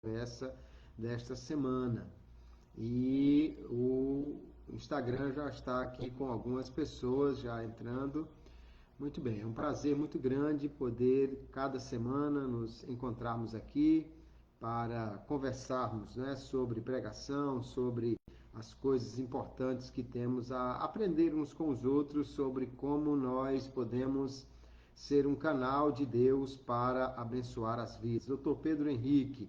conversa desta semana. E o Instagram já está aqui com algumas pessoas já entrando. Muito bem, é um prazer muito grande poder cada semana nos encontrarmos aqui para conversarmos, né, sobre pregação, sobre as coisas importantes que temos a aprender uns com os outros, sobre como nós podemos ser um canal de Deus para abençoar as vidas. Doutor Pedro Henrique,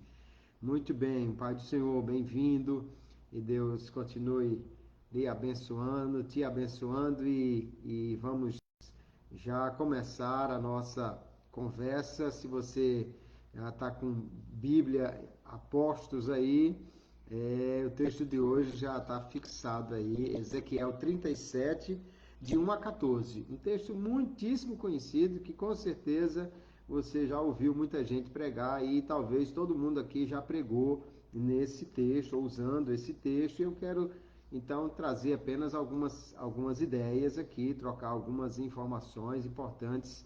muito bem, Pai do Senhor, bem-vindo, e Deus continue te abençoando e vamos já começar a nossa conversa. Se você já está com Bíblia, Apóstolos aí, o texto de hoje já está fixado aí, Ezequiel 37, de 1 a 14. Um texto muitíssimo conhecido que com certeza você já ouviu muita gente pregar e talvez todo mundo aqui já pregou nesse texto, ou usando esse texto. E eu quero então trazer apenas algumas ideias aqui, trocar algumas informações importantes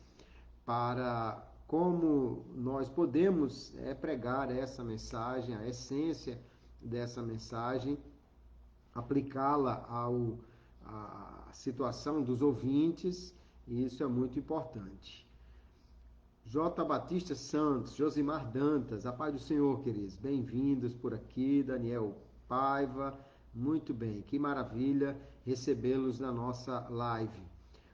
para como nós podemos pregar essa mensagem, a essência dessa mensagem, aplicá-la à situação dos ouvintes, e isso é muito importante. J. Batista Santos, Josimar Dantas, a paz do Senhor, queridos, bem-vindos por aqui. Daniel Paiva, muito bem, que maravilha recebê-los na nossa live.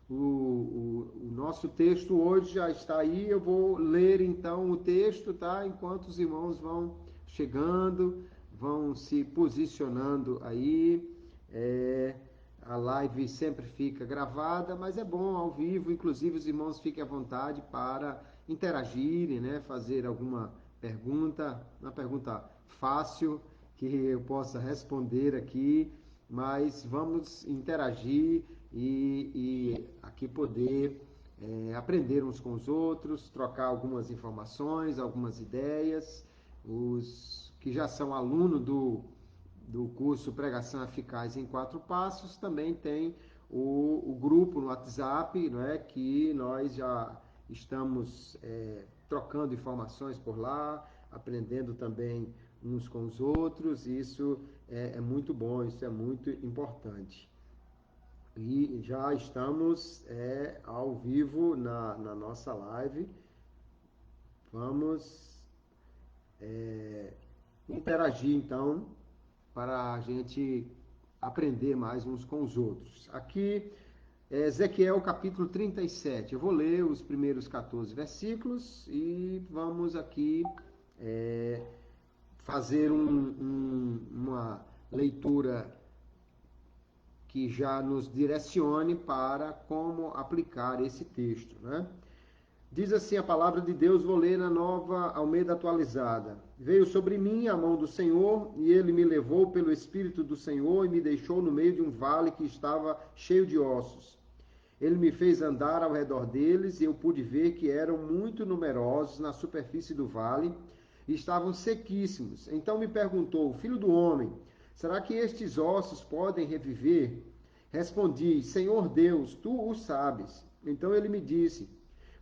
O nosso texto hoje já está aí, eu vou ler então o texto, tá? Enquanto os irmãos vão chegando, vão se posicionando aí. A live sempre fica gravada, mas é bom ao vivo, inclusive os irmãos fiquem à vontade para interagirem, né? Fazer alguma pergunta, uma pergunta fácil que eu possa responder aqui, mas vamos interagir e aqui poder aprender uns com os outros, trocar algumas informações, algumas ideias. Os que já são alunos do curso Pregação Eficaz em 4 Passos também tem o grupo no WhatsApp, não é, que nós já estamos trocando informações por lá, aprendendo também uns com os outros. Isso é muito bom, isso é muito importante. E já estamos ao vivo na nossa live. Vamos interagir então para a gente aprender mais uns com os outros. Aqui Ezequiel capítulo 37. Eu vou ler os primeiros 14 versículos e vamos aqui fazer uma leitura que já nos direcione para como aplicar esse texto, né? Diz assim a palavra de Deus, vou ler na Nova Almeida Atualizada. Veio sobre mim a mão do Senhor, e ele me levou pelo Espírito do Senhor e me deixou no meio de um vale que estava cheio de ossos. Ele me fez andar ao redor deles, e eu pude ver que eram muito numerosos na superfície do vale, e estavam sequíssimos. Então me perguntou, filho do homem, será que estes ossos podem reviver? Respondi, Senhor Deus, tu o sabes. Então ele me disse,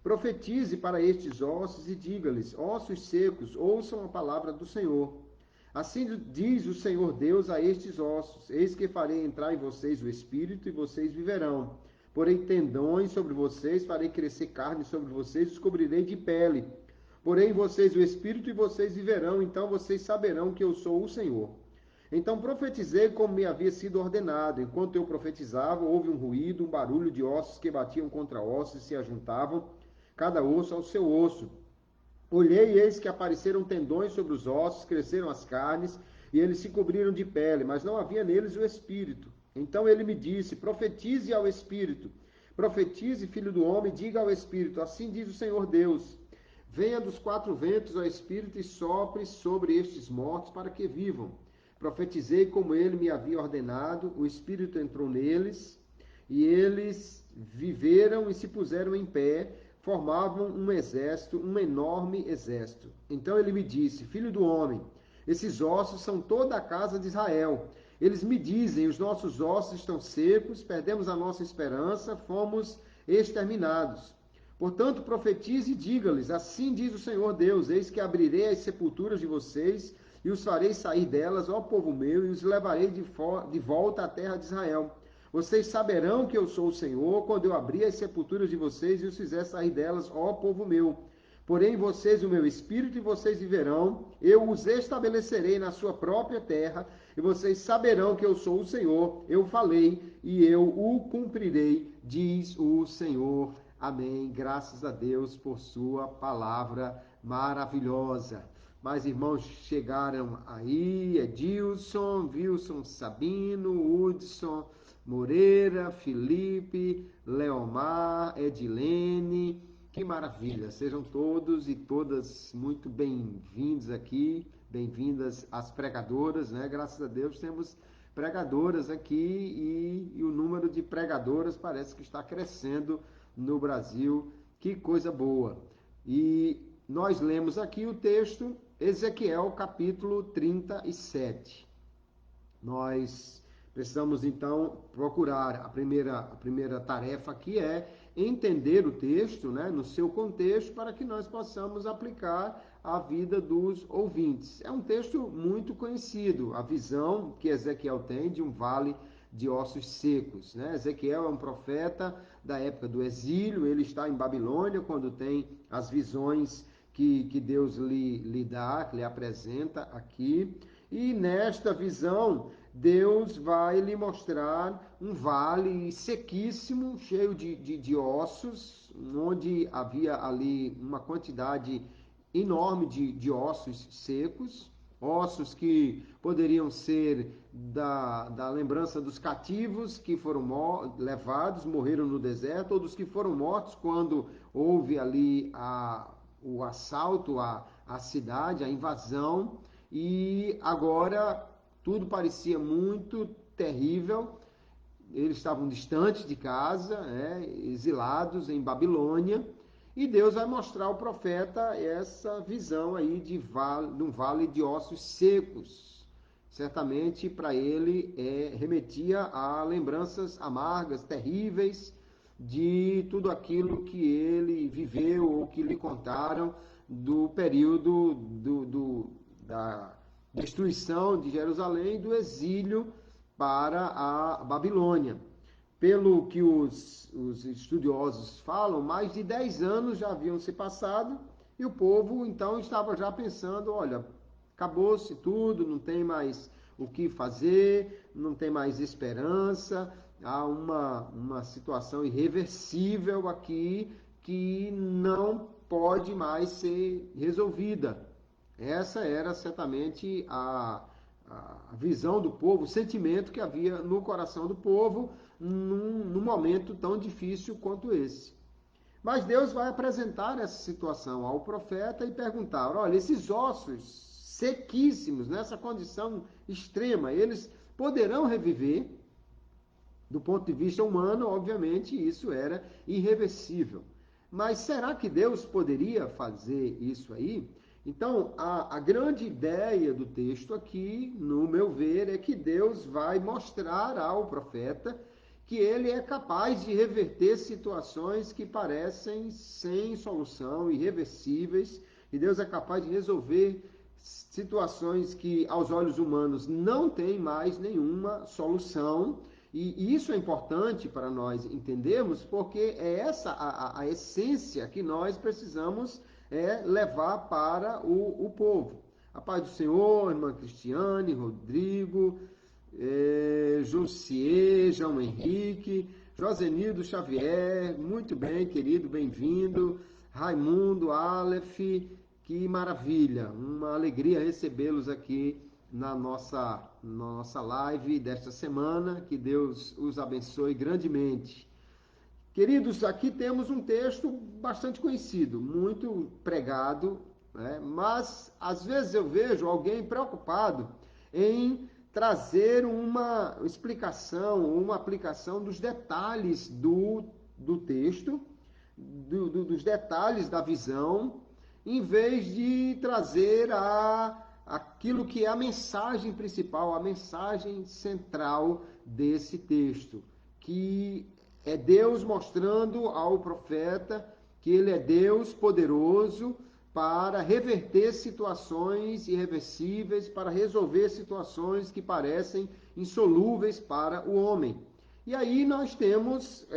profetize para estes ossos e diga-lhes, ossos secos, ouçam a palavra do Senhor. Assim diz o Senhor Deus a estes ossos, eis que farei entrar em vocês o Espírito e vocês viverão. Porém tendões sobre vocês, farei crescer carne sobre vocês, os cobrirei de pele. Porém vocês o Espírito e vocês viverão, então vocês saberão que eu sou o Senhor. Então profetizei como me havia sido ordenado. Enquanto eu profetizava, houve um ruído, um barulho de ossos que batiam contra ossos e se ajuntavam, cada osso ao seu osso. Olhei e eis que apareceram tendões sobre os ossos, cresceram as carnes, e eles se cobriram de pele, mas não havia neles o Espírito. Então ele me disse, profetize ao Espírito. Profetize, filho do homem, diga ao Espírito, assim diz o Senhor Deus. Venha dos 4 ventos ao Espírito e sopre sobre estes mortos para que vivam. Profetizei como ele me havia ordenado, o Espírito entrou neles, e eles viveram e se puseram em pé, formavam um exército, um enorme exército. Então ele me disse, filho do homem, esses ossos são toda a casa de Israel. Eles me dizem, os nossos ossos estão secos, perdemos a nossa esperança, fomos exterminados. Portanto, profetize e diga-lhes, assim diz o Senhor Deus, eis que abrirei as sepulturas de vocês e os farei sair delas, ó povo meu, e os levarei de volta à terra de Israel. Vocês saberão que eu sou o Senhor, quando eu abrir as sepulturas de vocês e os fizer sair delas, ó povo meu. Porém, vocês, o meu espírito, e vocês viverão, eu os estabelecerei na sua própria terra, e vocês saberão que eu sou o Senhor, eu falei, e eu o cumprirei, diz o Senhor. Amém. Graças a Deus por sua palavra maravilhosa. Mais irmãos chegaram aí, Edilson, Wilson Sabino, Hudson Moreira, Felipe, Leomar, Edilene. Que maravilha! Sejam todos e todas muito bem-vindos aqui, bem-vindas às pregadoras, né? Graças a Deus temos pregadoras aqui e o número de pregadoras parece que está crescendo no Brasil. Que coisa boa! E nós lemos aqui o texto Ezequiel capítulo 37. Nós precisamos então procurar a primeira tarefa aqui é entender o texto, né, no seu contexto, para que nós possamos aplicar à vida dos ouvintes. É um texto muito conhecido, a visão que Ezequiel tem de um vale de ossos secos, né? Ezequiel é um profeta da época do exílio, ele está em Babilônia quando tem as visões que Deus lhe dá, que lhe apresenta aqui. E nesta visão, Deus vai lhe mostrar um vale sequíssimo, cheio de ossos, onde havia ali uma quantidade enorme de ossos secos, ossos que poderiam ser da lembrança dos cativos que foram levados, morreram no deserto, ou dos que foram mortos quando houve ali o assalto à cidade, a invasão, e agora tudo parecia muito terrível. Eles estavam distantes de casa, exilados em Babilônia, e Deus vai mostrar ao profeta essa visão aí de um vale de ossos secos. Certamente para ele remetia a lembranças amargas, terríveis, de tudo aquilo que ele viveu ou que lhe contaram do período da destruição de Jerusalém e do exílio para a Babilônia. Pelo que os estudiosos falam, mais de 10 anos já haviam se passado e o povo então estava já pensando, olha, acabou-se tudo, não tem mais o que fazer, não tem mais esperança, há uma situação irreversível aqui que não pode mais ser resolvida. Essa era certamente a visão do povo, o sentimento que havia no coração do povo num momento tão difícil quanto esse. Mas Deus vai apresentar essa situação ao profeta e perguntar, olha, esses ossos sequíssimos, nessa condição extrema, eles poderão reviver? Do ponto de vista humano, obviamente, isso era irreversível. Mas será que Deus poderia fazer isso aí? Então, a grande ideia do texto aqui, no meu ver, é que Deus vai mostrar ao profeta que ele é capaz de reverter situações que parecem sem solução, irreversíveis, e Deus é capaz de resolver situações que, aos olhos humanos, não têm mais nenhuma solução. E isso é importante para nós entendermos, porque é essa a essência que nós precisamos levar para o povo. A paz do Senhor, irmã Cristiane, Rodrigo, Jussier, João Henrique, Josenildo Xavier, muito bem, querido, bem-vindo. Raimundo, Aleph, que maravilha, uma alegria recebê-los aqui na nossa live desta semana. Que Deus os abençoe grandemente. Queridos, aqui temos um texto bastante conhecido, muito pregado, né? Mas às vezes eu vejo alguém preocupado em trazer uma explicação, uma aplicação dos detalhes do texto, dos detalhes da visão, em vez de trazer aquilo que é a mensagem principal, a mensagem central desse texto, que é Deus mostrando ao profeta que ele é Deus poderoso para reverter situações irreversíveis, para resolver situações que parecem insolúveis para o homem. E aí nós temos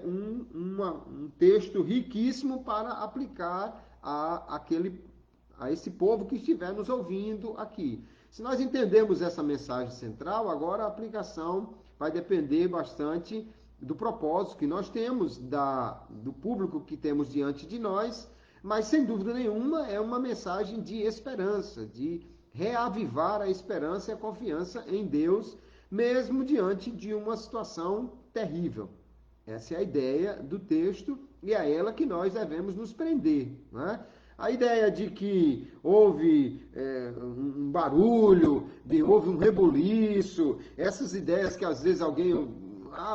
um texto riquíssimo para aplicar a esse povo que estiver nos ouvindo aqui. Se nós entendemos essa mensagem central, agora a aplicação vai depender bastante do propósito que nós temos, do público que temos diante de nós, mas sem dúvida nenhuma é uma mensagem de esperança, de reavivar a esperança e a confiança em Deus, mesmo diante de uma situação terrível. Essa é a ideia do texto e é a ela que nós devemos nos prender, né? A ideia de que houve um barulho, houve um rebuliço, essas ideias que às vezes alguém,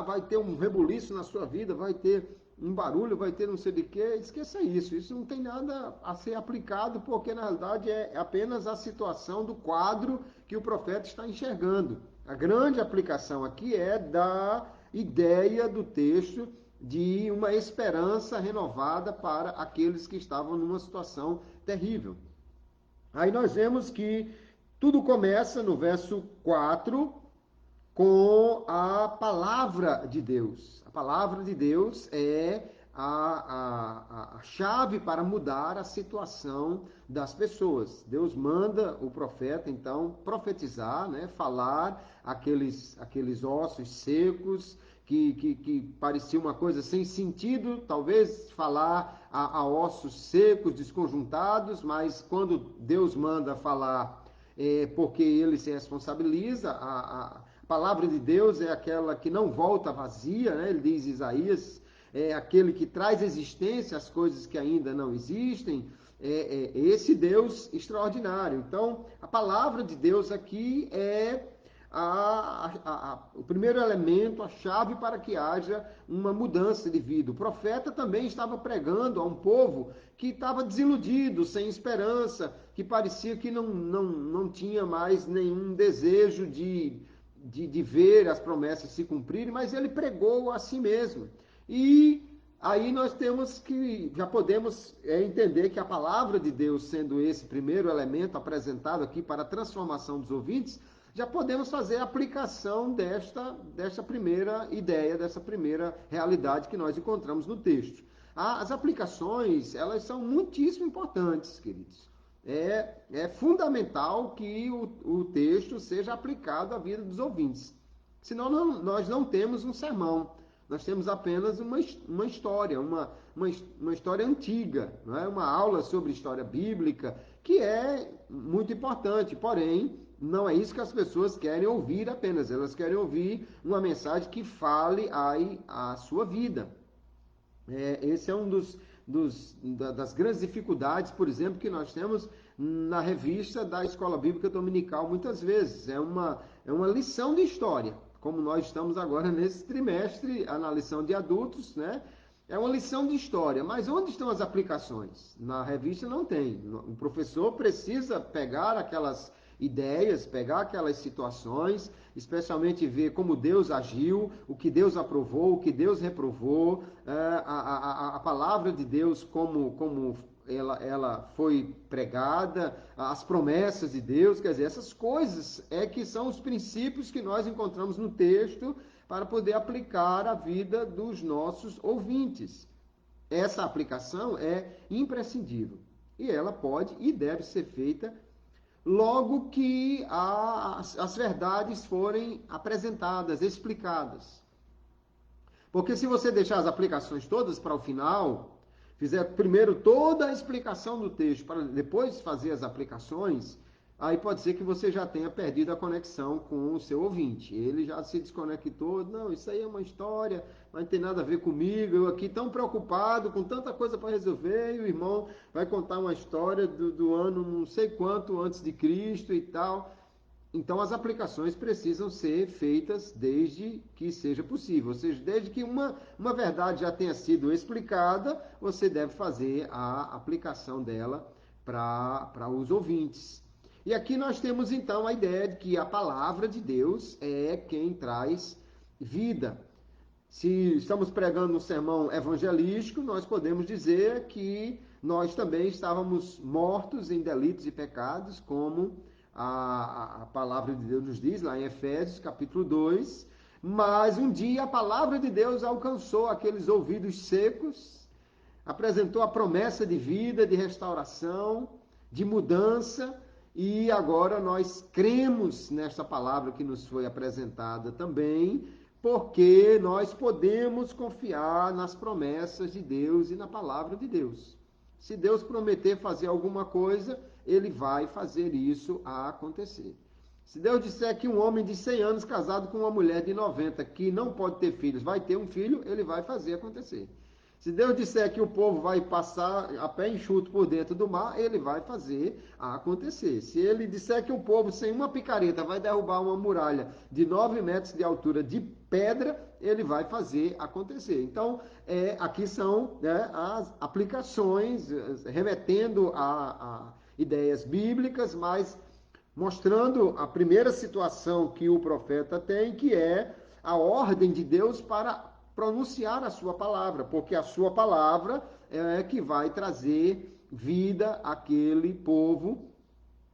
vai ter um rebuliço na sua vida, vai ter um barulho, vai ter não sei de quê, esqueça isso. Isso não tem nada a ser aplicado, porque na realidade é apenas a situação do quadro que o profeta está enxergando. A grande aplicação aqui é da ideia do texto de uma esperança renovada para aqueles que estavam numa situação terrível. Aí nós vemos que tudo começa no verso 4 com a palavra de Deus. A palavra de Deus é a chave para mudar a situação das pessoas. Deus manda o profeta, então, profetizar, né? Falar aqueles ossos secos, que parecia uma coisa sem sentido, talvez falar a ossos secos, desconjuntados, mas quando Deus manda falar, porque ele se responsabiliza, a palavra de Deus é aquela que não volta vazia, né? Ele diz, Isaías, é aquele que traz existência às coisas que ainda não existem, esse Deus extraordinário. Então, a palavra de Deus aqui é o primeiro elemento, a chave para que haja uma mudança de vida. O profeta também estava pregando a um povo que estava desiludido, sem esperança, que parecia que não tinha mais nenhum desejo de ver as promessas se cumprirem, mas ele pregou a si mesmo. E aí nós já podemos entender que a palavra de Deus, sendo esse primeiro elemento apresentado aqui para a transformação dos ouvintes, já podemos fazer a aplicação desta primeira ideia, dessa primeira realidade que nós encontramos no texto. As aplicações, elas são muitíssimo importantes, queridos. É fundamental que o texto seja aplicado à vida dos ouvintes. Senão nós não temos um sermão. Nós temos apenas uma história, uma história antiga, não é? Uma aula sobre história bíblica, que é muito importante, porém, não é isso que as pessoas querem ouvir apenas. Elas querem ouvir uma mensagem que fale à sua vida. Esse é um das grandes dificuldades, por exemplo, que nós temos na revista da Escola Bíblica Dominical, muitas vezes. É uma lição de história, como nós estamos agora nesse trimestre, na lição de adultos, né? É uma lição de história, mas onde estão as aplicações? Na revista não tem. O professor precisa pegar aquelas ideias, pegar aquelas situações, especialmente ver como Deus agiu, o que Deus aprovou, o que Deus reprovou, a palavra de Deus como ela foi pregada, as promessas de Deus, quer dizer, essas coisas que são os princípios que nós encontramos no texto para poder aplicar à vida dos nossos ouvintes. Essa aplicação é imprescindível e ela pode e deve ser feita logo que as verdades forem apresentadas, explicadas. Porque se você deixar as aplicações todas para o final, fizer primeiro toda a explicação do texto, para depois fazer as aplicações, aí pode ser que você já tenha perdido a conexão com o seu ouvinte. Ele já se desconectou, não, isso aí é uma história, não tem nada a ver comigo, eu aqui tão preocupado, com tanta coisa para resolver, e o irmão vai contar uma história do ano não sei quanto antes de Cristo e tal. Então as aplicações precisam ser feitas desde que seja possível, ou seja, desde que uma verdade já tenha sido explicada, você deve fazer a aplicação dela para os ouvintes. E aqui nós temos então a ideia de que a palavra de Deus é quem traz vida. Se estamos pregando um sermão evangelístico, nós podemos dizer que nós também estávamos mortos em delitos e pecados, como a palavra de Deus nos diz, lá em Efésios, capítulo 2. Mas um dia a palavra de Deus alcançou aqueles ouvidos secos, apresentou a promessa de vida, de restauração, de mudança, e agora nós cremos nesta palavra que nos foi apresentada também, porque nós podemos confiar nas promessas de Deus e na palavra de Deus. Se Deus prometer fazer alguma coisa, Ele vai fazer isso acontecer. Se Deus disser que um homem de 100 anos casado com uma mulher de 90 que não pode ter filhos, vai ter um filho, Ele vai fazer acontecer. Se Deus disser que o povo vai passar a pé enxuto por dentro do mar, Ele vai fazer acontecer. Se Ele disser que o povo sem uma picareta vai derrubar uma muralha de 9 metros de altura de pedra, Ele vai fazer acontecer. Então, aqui são, né, as aplicações, remetendo a ideias bíblicas, mas mostrando a primeira situação que o profeta tem, que é a ordem de Deus para pronunciar a sua palavra, porque a sua palavra é que vai trazer vida àquele povo.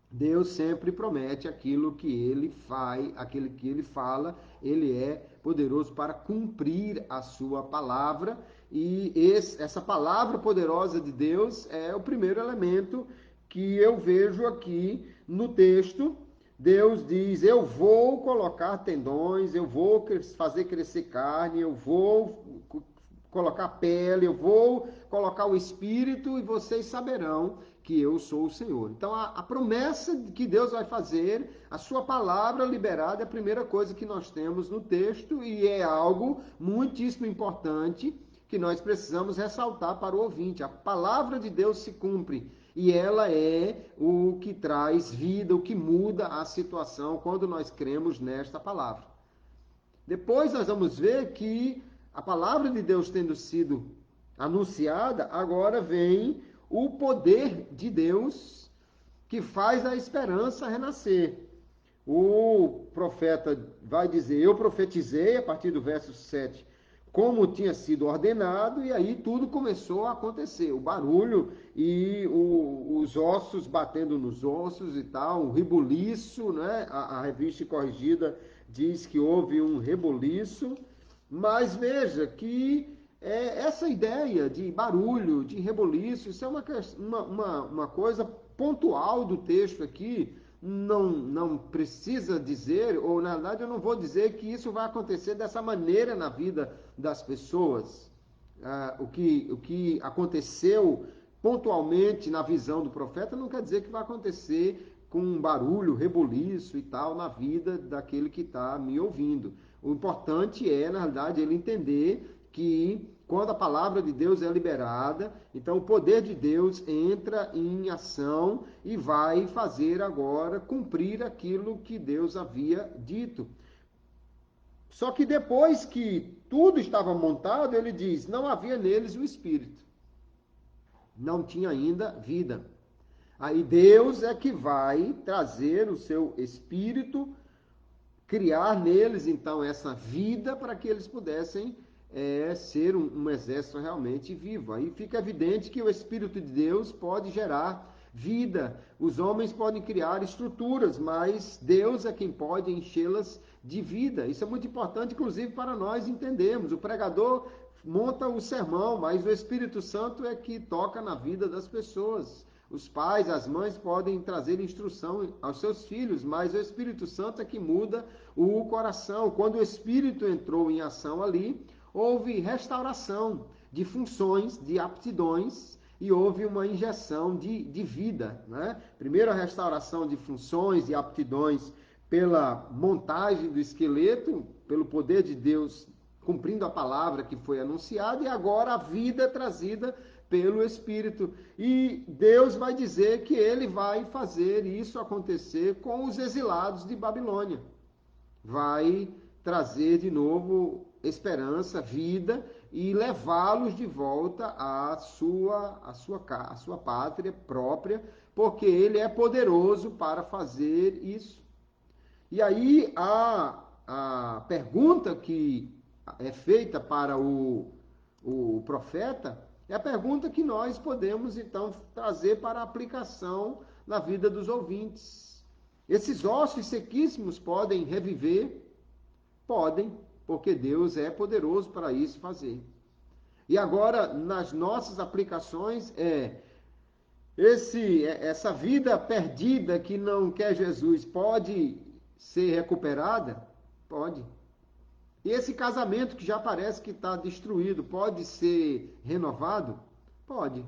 Deus sempre promete aquilo que ele faz, aquilo que ele fala, ele é poderoso para cumprir a sua palavra, e essa palavra poderosa de Deus é o primeiro elemento que eu vejo aqui no texto. Deus diz: eu vou colocar tendões, eu vou fazer crescer carne, eu vou colocar pele, eu vou colocar o espírito, e vocês saberão que eu sou o Senhor. Então, a promessa que Deus vai fazer, a sua palavra liberada, é a primeira coisa que nós temos no texto, e é algo muitíssimo importante que nós precisamos ressaltar para o ouvinte. A palavra de Deus se cumpre, e ela é o que traz vida, o que muda a situação quando nós cremos nesta palavra. Depois nós vamos ver que a palavra de Deus tendo sido anunciada, agora vem o poder de Deus que faz a esperança renascer. O profeta vai dizer: eu profetizei, a partir do verso 7, como tinha sido ordenado, e aí tudo começou a acontecer. O barulho e os ossos batendo nos ossos e tal, um rebuliço, né? A revista corrigida diz que houve um rebuliço, mas veja que essa ideia de barulho, de rebuliço, isso é uma coisa pontual do texto aqui. Não precisa dizer, ou na verdade eu não vou dizer que isso vai acontecer dessa maneira na vida das pessoas. O que aconteceu pontualmente na visão do profeta não quer dizer que vai acontecer com um barulho, rebuliço e tal na vida daquele que está me ouvindo. O importante é, na verdade, ele entender que quando a palavra de Deus é liberada, então o poder de Deus entra em ação e vai fazer agora cumprir aquilo que Deus havia dito. Só que depois que tudo estava montado, ele diz: não havia neles o Espírito. Não tinha ainda vida. Aí Deus é que vai trazer o seu Espírito, criar neles então essa vida para que eles pudessem ser um exército realmente vivo. Aí fica evidente que o Espírito de Deus pode gerar vida. Os homens podem criar estruturas, mas Deus é quem pode enchê-las de vida. Isso é muito importante, inclusive, para nós entendermos. O pregador monta o sermão, mas o Espírito Santo é que toca na vida das pessoas. Os pais, as mães podem trazer instrução aos seus filhos, mas o Espírito Santo é que muda o coração. Quando o Espírito entrou em ação ali, houve restauração de funções, de aptidões, e houve uma injeção de vida, né? Primeiro a restauração de funções e aptidões pela montagem do esqueleto, pelo poder de Deus cumprindo a palavra que foi anunciada, e agora a vida trazida pelo Espírito. E Deus vai dizer que ele vai fazer isso acontecer com os exilados de Babilônia. Vai trazer de novo esperança, vida, e levá-los de volta à sua pátria própria, porque ele é poderoso para fazer isso. E aí a pergunta que é feita para o profeta, é a pergunta que nós podemos, então, trazer para a aplicação na vida dos ouvintes. Esses ossos sequíssimos podem reviver? Podem, porque Deus é poderoso para isso fazer. E agora, nas nossas aplicações, essa vida perdida que não quer Jesus pode ser recuperada? Pode. E esse casamento que já parece que está destruído, pode ser renovado? Pode.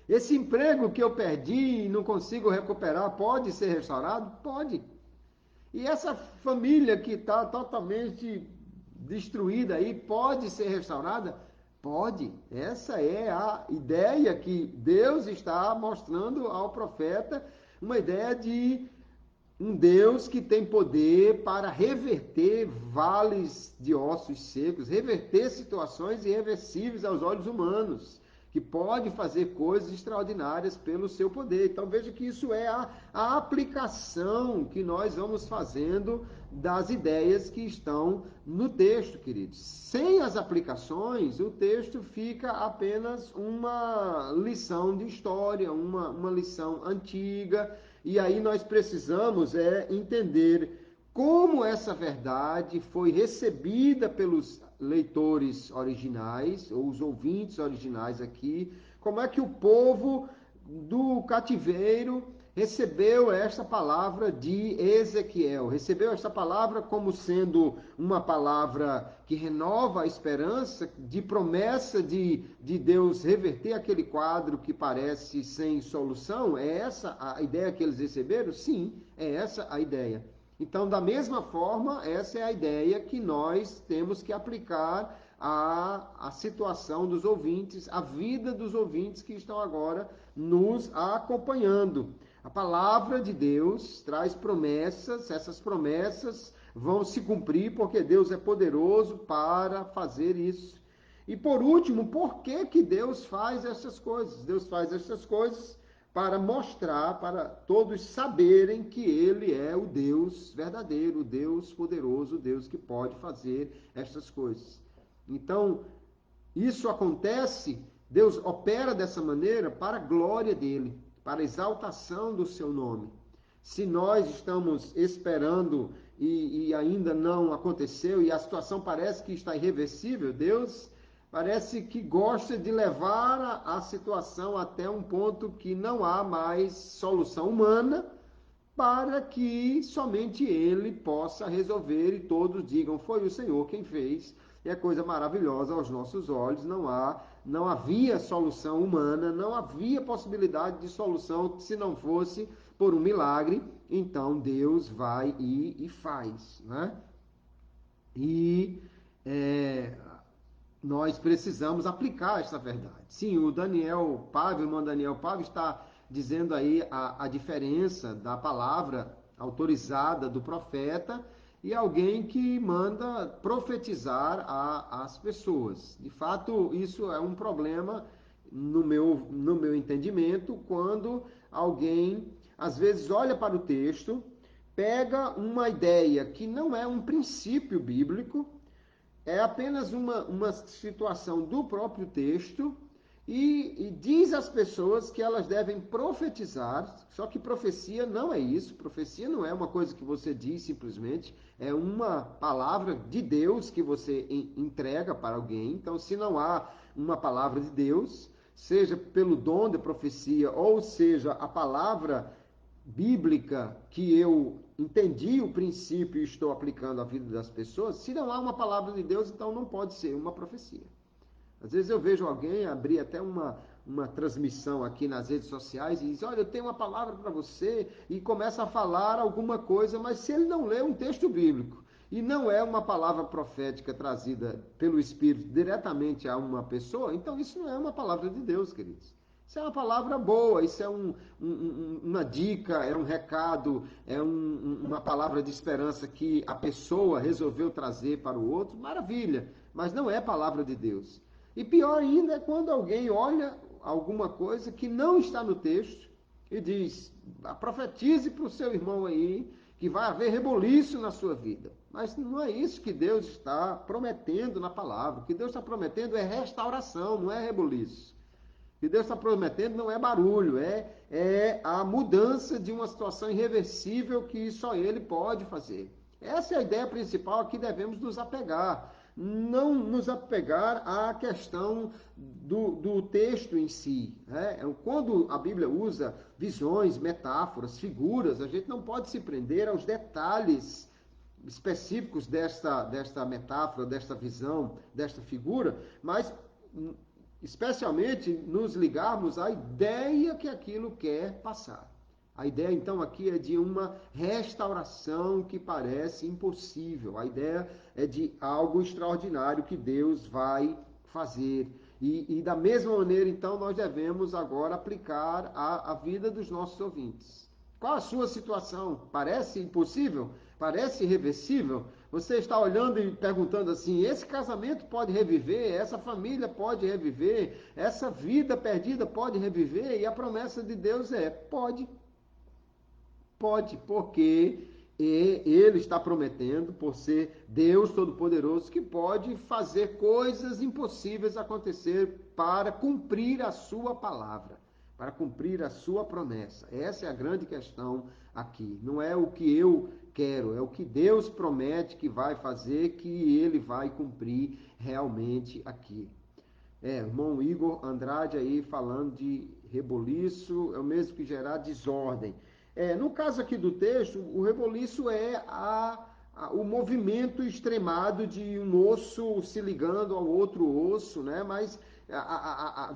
Esse emprego que eu perdi e não consigo recuperar, pode ser restaurado? Pode. E essa família que está totalmente destruída aí, pode ser restaurada? Pode. Essa é a ideia que Deus está mostrando ao profeta, uma ideia de um Deus que tem poder para reverter vales de ossos secos, reverter situações irreversíveis aos olhos humanos, que pode fazer coisas extraordinárias pelo seu poder. Então veja que isso é a aplicação que nós vamos fazendo das ideias que estão no texto, queridos. Sem as aplicações, o texto fica apenas uma lição de história, uma lição antiga. E aí nós precisamos entender como essa verdade foi recebida pelos leitores originais, ou os ouvintes originais aqui, como é que o povo do cativeiro recebeu esta palavra de Ezequiel, recebeu esta palavra como sendo uma palavra que renova a esperança, de promessa de Deus reverter aquele quadro que parece sem solução. É essa a ideia que eles receberam? Sim, é essa a ideia. Então, da mesma forma, essa é a ideia que nós temos que aplicar à situação dos ouvintes, à vida dos ouvintes que estão agora nos acompanhando. A palavra de Deus traz promessas, essas promessas vão se cumprir porque Deus é poderoso para fazer isso. E por último, por que Deus faz essas coisas? Deus faz essas coisas para mostrar, para todos saberem que Ele é o Deus verdadeiro, o Deus poderoso, o Deus que pode fazer essas coisas. Então, isso acontece, Deus opera dessa maneira para a glória dEle, para a exaltação do seu nome. Se nós estamos esperando e ainda não aconteceu, e a situação parece que está irreversível, Deus parece que gosta de levar a situação até um ponto que não há mais solução humana, para que somente Ele possa resolver e todos digam, foi o Senhor quem fez. É coisa maravilhosa aos nossos olhos, não havia solução humana, não havia possibilidade de solução se não fosse por um milagre. Então Deus vai e faz, né? E nós precisamos aplicar essa verdade. Sim, o Daniel Pávio, o irmão Daniel Pávio, está dizendo aí a diferença da palavra autorizada do profeta e alguém que manda profetizar às pessoas. De fato, isso é um problema no meu entendimento, quando alguém, às vezes, olha para o texto, pega uma ideia que não é um princípio bíblico, é apenas uma situação do próprio texto e diz às pessoas que elas devem profetizar, só que profecia não é isso, profecia não é uma coisa que você diz simplesmente, é uma palavra de Deus que você entrega para alguém. Então, se não há uma palavra de Deus, seja pelo dom de profecia, ou seja, a palavra bíblica que eu entendi o princípio e estou aplicando à vida das pessoas, se não há uma palavra de Deus, então não pode ser uma profecia. Às vezes eu vejo alguém abrir até uma transmissão aqui nas redes sociais e diz, olha, eu tenho uma palavra para você, e começa a falar alguma coisa, mas se ele não lê um texto bíblico e não é uma palavra profética trazida pelo Espírito diretamente a uma pessoa, então isso não é uma palavra de Deus, queridos. Isso é uma palavra boa, isso é uma dica, é um recado, é uma palavra de esperança que a pessoa resolveu trazer para o outro, maravilha, mas não é palavra de Deus. E pior ainda é quando alguém olha alguma coisa que não está no texto e diz, profetize para o seu irmão aí que vai haver reboliço na sua vida. Mas não é isso que Deus está prometendo na palavra. O que Deus está prometendo é restauração, não é reboliço. O que Deus está prometendo não é barulho, é a mudança de uma situação irreversível que só Ele pode fazer. Essa é a ideia principal a que devemos nos apegar. Não nos apegar à questão do texto em si. Né? Quando a Bíblia usa visões, metáforas, figuras, a gente não pode se prender aos detalhes específicos desta metáfora, desta visão, desta figura, mas especialmente nos ligarmos à ideia que aquilo quer passar. A ideia, então, aqui é de uma restauração que parece impossível. A ideia é de algo extraordinário que Deus vai fazer. E da mesma maneira, então, nós devemos agora aplicar a vida dos nossos ouvintes. Qual a sua situação? Parece impossível? Parece irreversível? Você está olhando e perguntando assim, esse casamento pode reviver, essa família pode reviver, essa vida perdida pode reviver? E a promessa de Deus é, pode. Pode, porque Ele está prometendo, por ser Deus Todo-Poderoso, que pode fazer coisas impossíveis acontecer para cumprir a sua palavra, para cumprir a sua promessa. Essa é a grande questão aqui. Não é o que eu quero, é o que Deus promete que vai fazer, que Ele vai cumprir realmente aqui. O irmão Igor Andrade aí falando de reboliço, é o mesmo que gerar desordem. No caso aqui do texto, o reboliço é o movimento extremado de um osso se ligando ao outro osso, né? Mas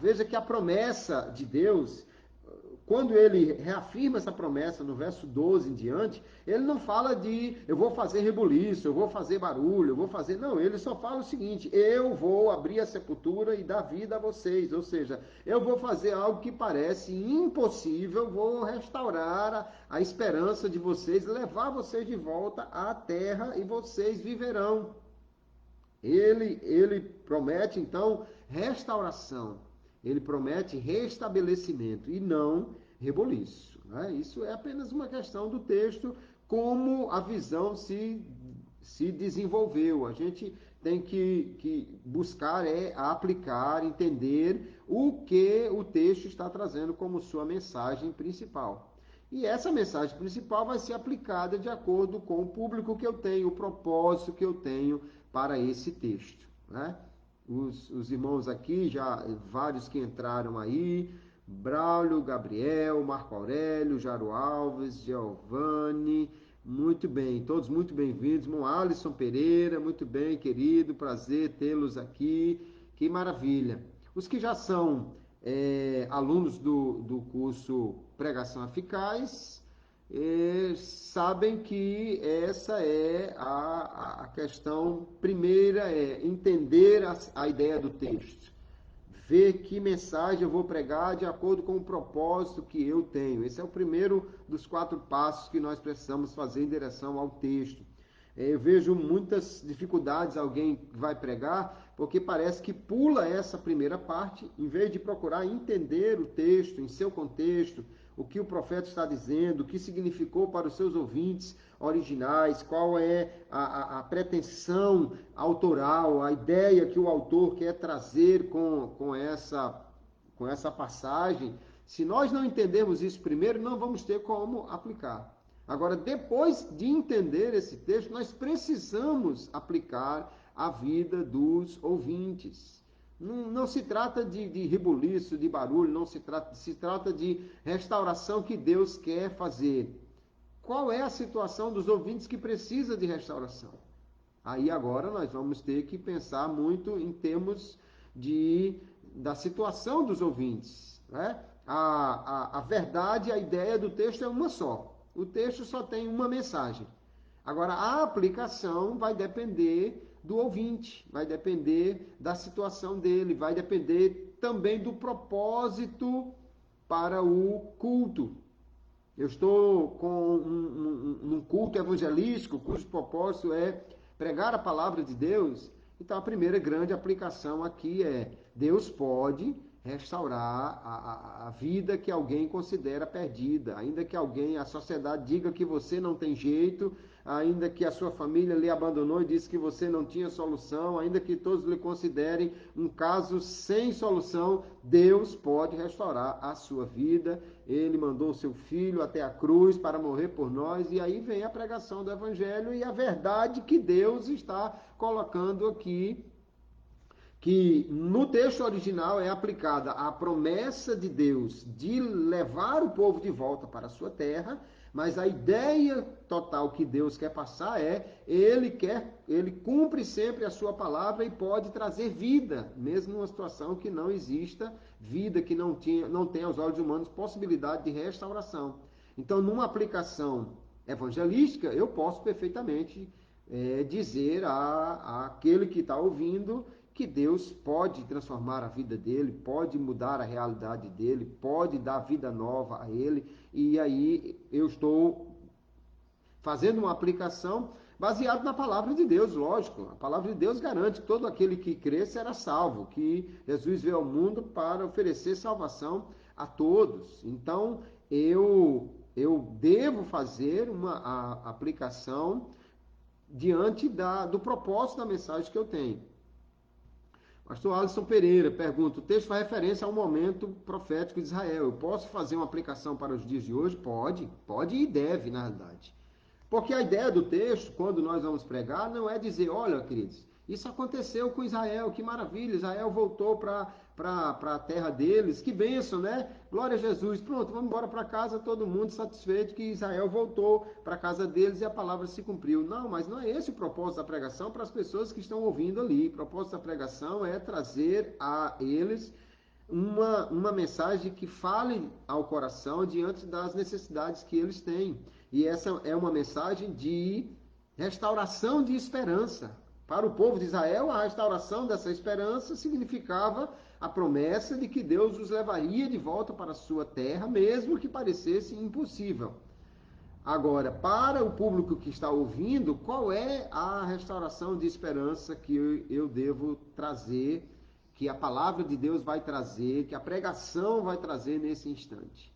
veja que a promessa de Deus, quando ele reafirma essa promessa no verso 12 em diante, ele não fala de eu vou fazer reboliço, eu vou fazer barulho, eu vou fazer... Não, ele só fala o seguinte, eu vou abrir a sepultura e dar vida a vocês. Ou seja, eu vou fazer algo que parece impossível, vou restaurar a esperança de vocês, levar vocês de volta à terra e vocês viverão. Ele promete, então, restauração. Ele promete restabelecimento e não reboliço. Né? Isso é apenas uma questão do texto, como a visão se desenvolveu. A gente tem que buscar aplicar, entender o que o texto está trazendo como sua mensagem principal. E essa mensagem principal vai ser aplicada de acordo com o público que eu tenho, o propósito que eu tenho para esse texto. Né? Os irmãos aqui, já vários que entraram aí, Braulio, Gabriel, Marco Aurélio, Jaro Alves, Giovanni, muito bem, todos muito bem-vindos. Irmão Alisson Pereira, muito bem, querido, prazer tê-los aqui, que maravilha. Os que já são alunos do curso Pregação Eficaz, sabem que essa é a questão primeira, é entender a ideia do texto. Ver que mensagem eu vou pregar de acordo com o propósito que eu tenho. Esse é o primeiro dos 4 passos que nós precisamos fazer em direção ao texto. Eu vejo muitas dificuldades alguém que vai pregar, porque parece que pula essa primeira parte, em vez de procurar entender o texto em seu contexto, o que o profeta está dizendo, o que significou para os seus ouvintes originais, qual é a pretensão autoral, a ideia que o autor quer trazer com essa passagem. Se nós não entendermos isso primeiro, não vamos ter como aplicar. Agora, depois de entender esse texto, nós precisamos aplicar a vida dos ouvintes. Não se trata de reboliço, de barulho, não se trata de restauração que Deus quer fazer. Qual é a situação dos ouvintes que precisa de restauração? Aí agora nós vamos ter que pensar muito em termos da situação dos ouvintes. Né? A verdade, a ideia do texto é uma só. O texto só tem uma mensagem. Agora, a aplicação vai depender do ouvinte, vai depender da situação dele, vai depender também do propósito para o culto. Eu estou com um culto evangelístico, cujo propósito é pregar a palavra de Deus. Então, a primeira grande aplicação aqui é: Deus pode restaurar a vida que alguém considera perdida, ainda que a sociedade diga que você não tem jeito, ainda que a sua família lhe abandonou e disse que você não tinha solução, ainda que todos lhe considerem um caso sem solução, Deus pode restaurar a sua vida. Ele mandou o seu filho até a cruz para morrer por nós, e aí vem a pregação do evangelho e a verdade que Deus está colocando aqui, que no texto original é aplicada a promessa de Deus de levar o povo de volta para a sua terra, mas a ideia total que Deus quer passar é, ele cumpre sempre a sua palavra e pode trazer vida, mesmo numa situação que não exista vida, que não tem aos olhos humanos possibilidade de restauração. Então, numa aplicação evangelística, eu posso perfeitamente dizer àquele que está ouvindo que Deus pode transformar a vida dele, pode mudar a realidade dele, pode dar vida nova a ele, e aí eu estou fazendo uma aplicação baseada na palavra de Deus, lógico. A palavra de Deus garante que todo aquele que crê será salvo, que Jesus veio ao mundo para oferecer salvação a todos. Então, eu devo fazer uma aplicação diante do propósito da mensagem que eu tenho. Pastor Alisson Pereira pergunta, o texto faz referência ao momento profético de Israel. Eu posso fazer uma aplicação para os dias de hoje? Pode e deve, na realidade. Porque a ideia do texto, quando nós vamos pregar, não é dizer, olha, queridos, isso aconteceu com Israel, que maravilha, Israel voltou para a terra deles, que bênção, né? Glória a Jesus, pronto, vamos embora para casa, todo mundo satisfeito que Israel voltou para a casa deles e a palavra se cumpriu. Não, mas não é esse o propósito da pregação para as pessoas que estão ouvindo ali. O propósito da pregação é trazer a eles uma mensagem que fale ao coração diante das necessidades que eles têm. E essa é uma mensagem de restauração de esperança. Para o povo de Israel, a restauração dessa esperança significava a promessa de que Deus os levaria de volta para a sua terra, mesmo que parecesse impossível. Agora, para o público que está ouvindo, qual é a restauração de esperança que eu devo trazer, que a palavra de Deus vai trazer, que a pregação vai trazer nesse instante?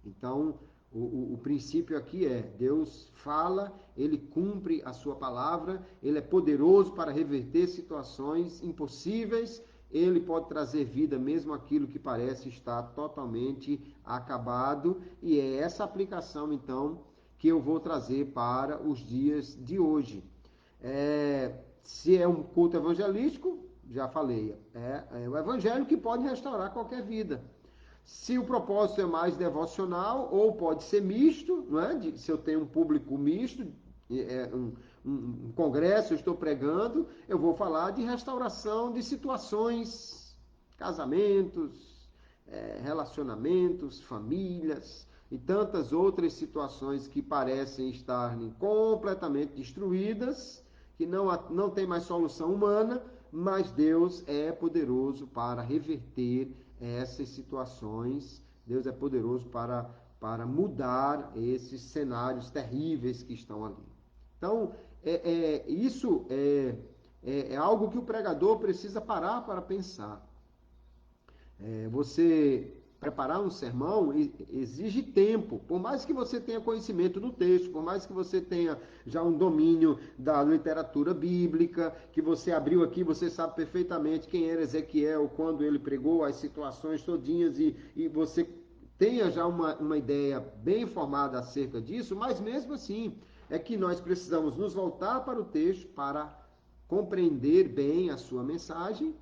Então, o princípio aqui é, Deus fala, ele cumpre a sua palavra, ele é poderoso para reverter situações impossíveis, ele pode trazer vida mesmo aquilo que parece estar totalmente acabado, e é essa aplicação, então, que eu vou trazer para os dias de hoje. Se é um culto evangelístico, já falei, é o evangelho que pode restaurar qualquer vida. Se o propósito é mais devocional, ou pode ser misto, não é? Se eu tenho um público misto, um congresso, eu estou pregando, eu vou falar de restauração de situações, casamentos, relacionamentos, famílias e tantas outras situações que parecem estar completamente destruídas, que não tem mais solução humana, mas Deus é poderoso para reverter essas situações. Deus é poderoso para mudar esses cenários terríveis que estão ali. Então, isso é algo que o pregador precisa parar para pensar. Você preparar um sermão exige tempo. Por mais que você tenha conhecimento do texto, por mais que você tenha já um domínio da literatura bíblica, que você abriu aqui, você sabe perfeitamente quem era Ezequiel, quando ele pregou, as situações todinhas, e você tenha já uma ideia bem formada acerca disso, mas mesmo assim, é que nós precisamos nos voltar para o texto para compreender bem a sua mensagem,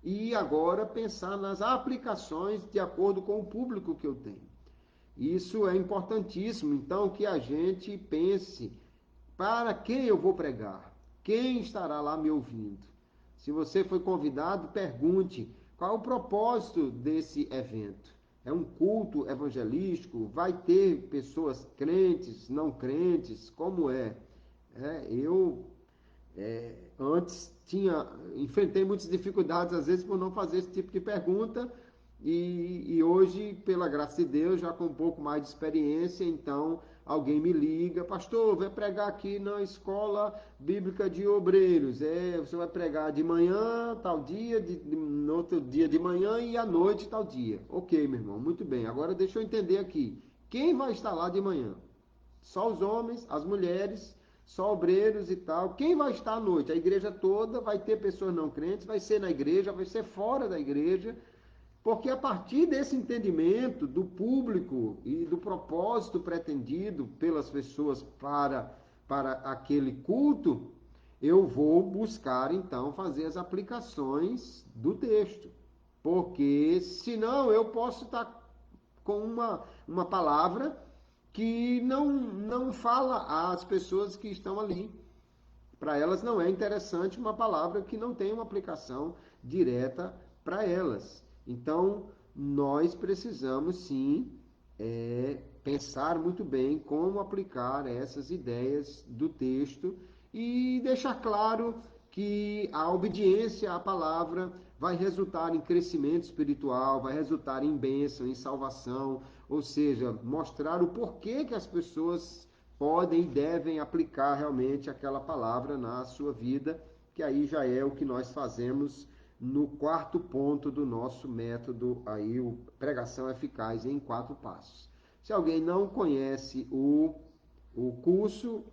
e agora pensar nas aplicações de acordo com o público que eu tenho. Isso é importantíssimo, então, que a gente pense para quem eu vou pregar, quem estará lá me ouvindo. Se você foi convidado, pergunte qual é o propósito desse evento. É um culto evangelístico? Vai ter pessoas crentes, não crentes? Como é? Antes enfrentei muitas dificuldades, às vezes, por não fazer esse tipo de pergunta, e hoje, pela graça de Deus, já com um pouco mais de experiência, então alguém me liga, pastor, vai pregar aqui na Escola Bíblica de Obreiros, você vai pregar de manhã, tal dia, no outro dia de manhã e à noite, tal dia. Ok, meu irmão, muito bem. Agora deixa eu entender aqui. Quem vai estar lá de manhã? Só os homens, as mulheres, só obreiros e tal. Quem vai estar à noite? A igreja toda, vai ter pessoas não crentes, vai ser na igreja, vai ser fora da igreja, porque a partir desse entendimento do público e do propósito pretendido pelas pessoas para aquele culto, eu vou buscar então fazer as aplicações do texto. Porque senão eu posso estar com uma palavra que não fala às pessoas que estão ali. Para elas não é interessante uma palavra que não tem uma aplicação direta para elas. Então, nós precisamos sim pensar muito bem como aplicar essas ideias do texto e deixar claro que a obediência à palavra vai resultar em crescimento espiritual, vai resultar em bênção, em salvação, ou seja, mostrar o porquê que as pessoas podem e devem aplicar realmente aquela palavra na sua vida, que aí já é o que nós fazemos no quarto ponto do nosso método, aí o pregação eficaz em 4 passos. Se alguém não conhece o curso,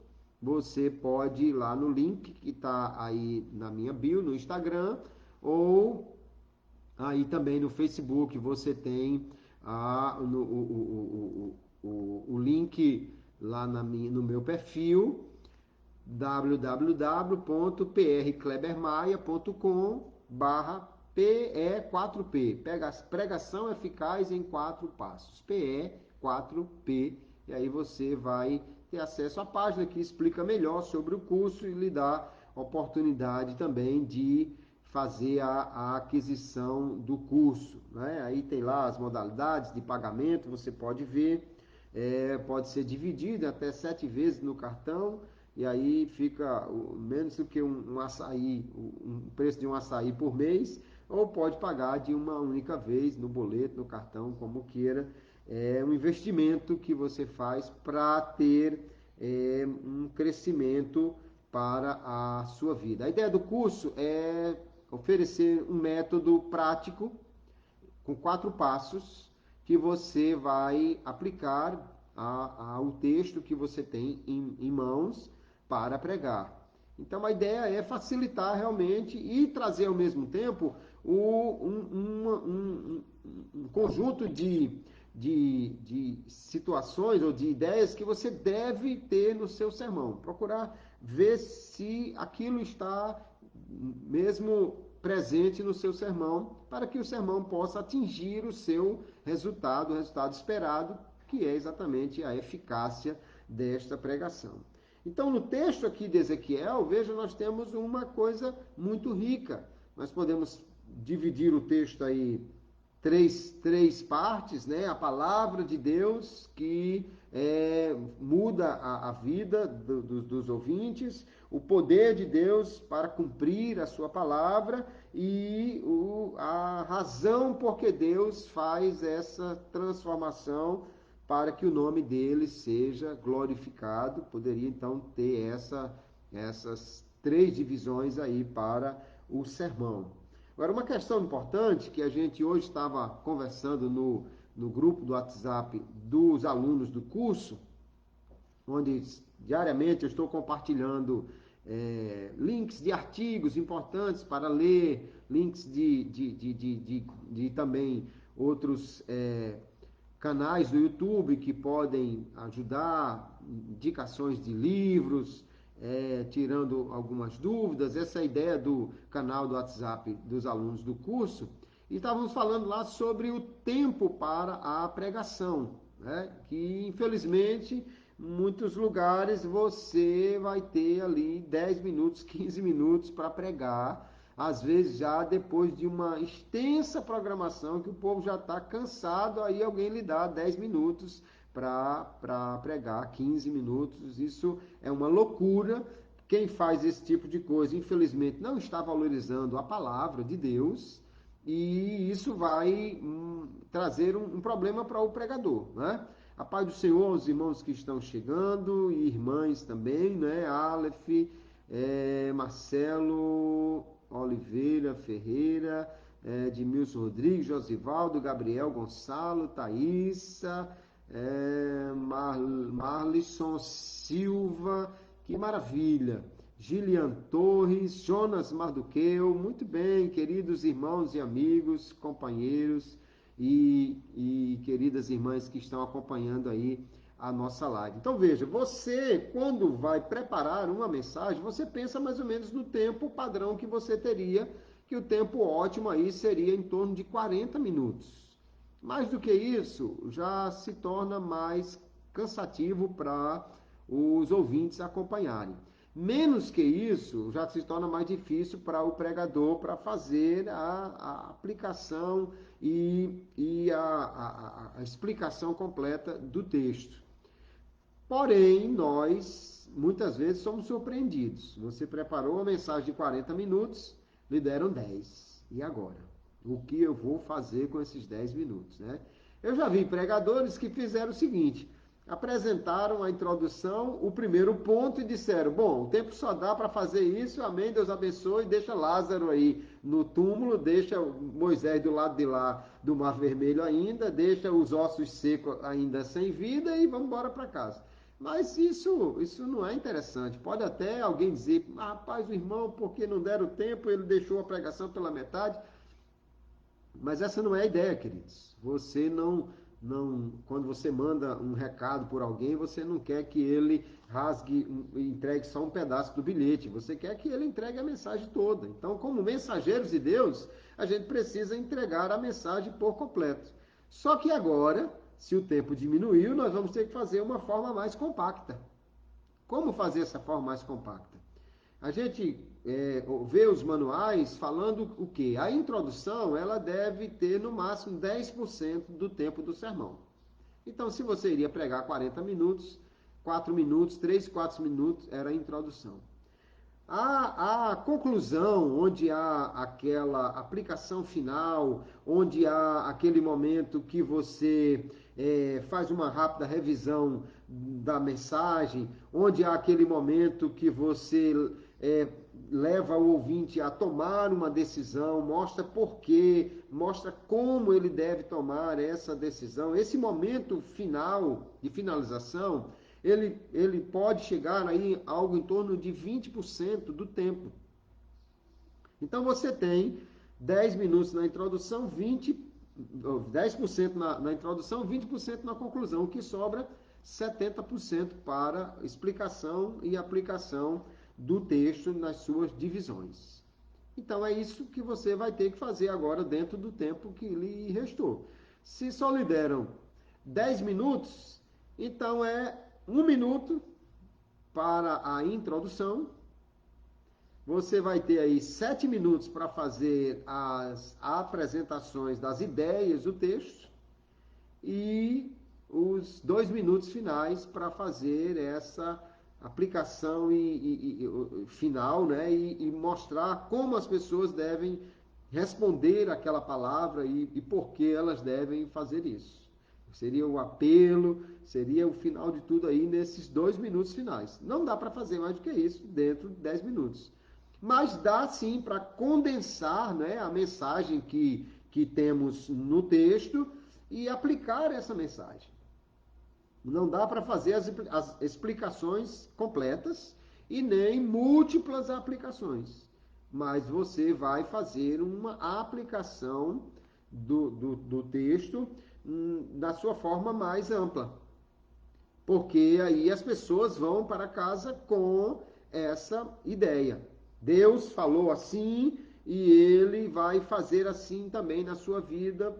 você pode ir lá no link que está aí na minha bio, no Instagram, ou aí também no Facebook você tem o link lá no meu perfil, www.prklebermaia.com/PE4P, pregação eficaz em 4 passos, PE4P, e aí você vai ter acesso à página que explica melhor sobre o curso e lhe dá oportunidade também de fazer a aquisição do curso, né? Aí tem lá as modalidades de pagamento, você pode ver, pode ser dividido até 7 vezes no cartão, e aí fica menos do que um açaí, um preço de um açaí por mês, ou pode pagar de uma única vez no boleto, no cartão, como queira. É um investimento que você faz para ter um crescimento para a sua vida. A ideia do curso é oferecer um método prático com 4 passos que você vai aplicar ao texto que você tem em mãos para pregar. Então a ideia é facilitar realmente e trazer ao mesmo tempo um conjunto de situações ou de ideias que você deve ter no seu sermão. Procurar ver se aquilo está mesmo presente no seu sermão, para que o sermão possa atingir o seu resultado, o resultado esperado, que é exatamente a eficácia desta pregação. Então, no texto aqui de Ezequiel, veja, nós temos uma coisa muito rica. Nós podemos dividir o texto aí três partes, né? A palavra de Deus que muda a vida dos ouvintes, o poder de Deus para cumprir a sua palavra e a razão por que Deus faz essa transformação para que o nome dele seja glorificado. Poderia então ter essas 3 divisões aí para o sermão. Agora, uma questão importante que a gente hoje estava conversando no grupo do WhatsApp dos alunos do curso, onde diariamente eu estou compartilhando links de artigos importantes para ler, links de também outros canais do YouTube que podem ajudar, indicações de livros, tirando algumas dúvidas, essa é a ideia do canal do WhatsApp dos alunos do curso, e estávamos falando lá sobre o tempo para a pregação, né? Que infelizmente em muitos lugares você vai ter ali 10 minutos, 15 minutos para pregar, às vezes já depois de uma extensa programação que o povo já está cansado, aí alguém lhe dá 10 minutos para pregar, 15 minutos. Isso é uma loucura. Quem faz esse tipo de coisa, infelizmente, não está valorizando a palavra de Deus, e isso vai trazer um problema para o pregador, né? A paz do Senhor aos irmãos que estão chegando e irmãs também, né? Aleph, Marcelo Oliveira Ferreira, Edmilson Rodrigues, Josivaldo, Gabriel Gonçalo, Thaísa, Marlisson Silva, que maravilha! Gilian Torres, Jonas Marduqueu, muito bem, queridos irmãos e amigos, companheiros e queridas irmãs que estão acompanhando aí a nossa live. Então veja, você quando vai preparar uma mensagem, você pensa mais ou menos no tempo padrão que você teria, que o tempo ótimo aí seria em torno de 40 minutos. Mais do que isso, já se torna mais cansativo para os ouvintes acompanharem. Menos que isso, já se torna mais difícil para o pregador para fazer a aplicação e a explicação completa do texto. Porém, nós muitas vezes somos surpreendidos. Você preparou uma mensagem de 40 minutos, lhe deram 10. E agora? O que eu vou fazer com esses 10 minutos, né? Eu já vi pregadores que fizeram o seguinte: apresentaram a introdução, o primeiro ponto e disseram, bom, o tempo só dá para fazer isso, amém, Deus abençoe, deixa Lázaro aí no túmulo, deixa Moisés do lado de lá do Mar Vermelho ainda, deixa os ossos secos ainda sem vida e vamos embora para casa. Mas isso não é interessante. Pode até alguém dizer, rapaz, o irmão, porque não deram tempo, ele deixou a pregação pela metade. Mas essa não é a ideia, queridos. Você não, quando você manda um recado por alguém, você não quer que ele rasgue e entregue só um pedaço do bilhete. Você quer que ele entregue a mensagem toda. Então, como mensageiros de Deus, a gente precisa entregar a mensagem por completo. Só que agora, se o tempo diminuiu, nós vamos ter que fazer uma forma mais compacta. Como fazer essa forma mais compacta? A gente vê os manuais falando o quê? A introdução, ela deve ter no máximo 10% do tempo do sermão. Então, se você iria pregar 40 minutos, 4 minutos, 3, 4 minutos era a introdução. A conclusão, onde há aquela aplicação final, onde há aquele momento que você faz uma rápida revisão da mensagem, onde há aquele momento que você leva o ouvinte a tomar uma decisão, mostra por quê, mostra como ele deve tomar essa decisão. Esse momento final, de finalização, ele pode chegar aí a algo em torno de 20% do tempo. Então você tem 10 minutos na introdução, 10% na introdução, 20% na conclusão, o que sobra 70% para explicação e aplicação do texto nas suas divisões. Então é isso que você vai ter que fazer agora dentro do tempo que lhe restou. Se só lhe deram 10 minutos, então é 1 minuto para a introdução. Você vai ter aí 7 minutos para fazer as apresentações das ideias do texto e os 2 minutos finais para fazer essa aplicação final, né? E mostrar como as pessoas devem responder aquela palavra e por que elas devem fazer isso. Seria o apelo, seria o final de tudo aí nesses 2 minutos finais. Não dá para fazer mais do que isso dentro de 10 minutos. Mas dá sim para condensar, né, a mensagem que temos no texto e aplicar essa mensagem. Não dá para fazer as explicações completas e nem múltiplas aplicações. Mas você vai fazer uma aplicação do texto da sua forma mais ampla. Porque aí as pessoas vão para casa com essa ideia. Deus falou assim e ele vai fazer assim também na sua vida,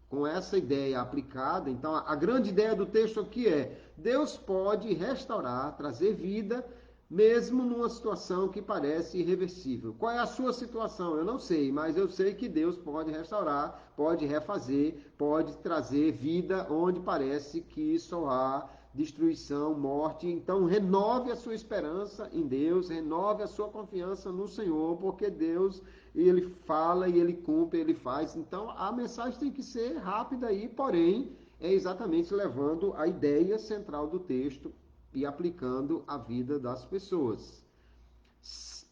com essa ideia aplicada. Então, a grande ideia do texto aqui é: Deus pode restaurar, trazer vida, mesmo numa situação que parece irreversível. Qual é a sua situação? Eu não sei, mas eu sei que Deus pode restaurar, pode refazer, pode trazer vida onde parece que só há destruição, morte. Então, renove a sua esperança em Deus, renove a sua confiança no Senhor, porque Deus, ele fala e ele cumpre, ele faz. Então, a mensagem tem que ser rápida aí, porém, é exatamente levando a ideia central do texto e aplicando à vida das pessoas.